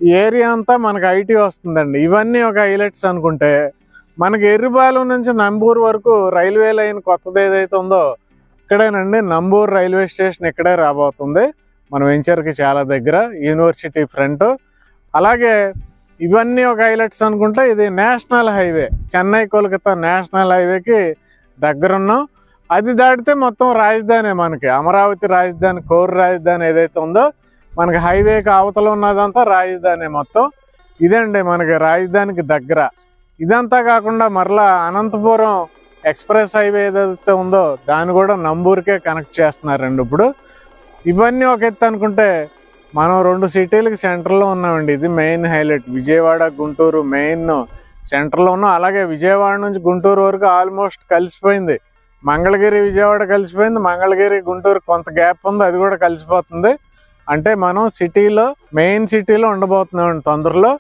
ఈ ఏరియా అంతా మనకు ఐటీ వస్తుందండి. ఇవన్నీ ఒక హైలైట్స్ అనుకుంటే, మనకి ఎర్రిపాలెం నుంచి నంబూరు వరకు రైల్వే లైన్ కొత్తది ఏదైతే ఉందో ఇక్కడేనండి. నంబూరు రైల్వే స్టేషన్ ఇక్కడే రాబోతుంది మన వెంచర్కి చాలా దగ్గర, యూనివర్సిటీ ఫ్రంట్. అలాగే ఇవన్నీ ఒక హైలైట్స్ అనుకుంటే, ఇది national highway, Chennai Kolkata national హైవేకి దగ్గరున్నాం. అది దాటితే మొత్తం రాజధాని, మనకి అమరావతి రాజధాని, కోర్ రాజధాని ఏదైతే ఉందో మనకి హైవేకి అవతల ఉన్నదంతా రాజధాని మొత్తం. ఇదండి మనకి రాజధానికి దగ్గర. ఇదంతా కాకుండా మరలా అనంతపురం ఎక్స్ప్రెస్ హైవే ఏదైతే ఉందో దాన్ని కూడా నంబూరుకే కనెక్ట్ చేస్తున్నారండి ఇప్పుడు. ఇవన్నీ ఒక ఎత్తు అనుకుంటే, మనం 2 సిటీలకి సెంటర్లో ఉన్నామండి. ఇది main highlight. Vijayawada Guntur main సెంటర్లో ఉన్నాం. అలాగే విజయవాడ నుంచి గుంటూరు వరకు ఆల్మోస్ట్ కలిసిపోయింది. మంగళగిరి విజయవాడ కలిసిపోయింది, మంగళగిరి గుంటూరు కొంత గ్యాప్ ఉంది, అది కూడా కలిసిపోతుంది. అంటే మనం సిటీలో, మెయిన్ సిటీలో ఉండబోతున్నామండి తొందరలో.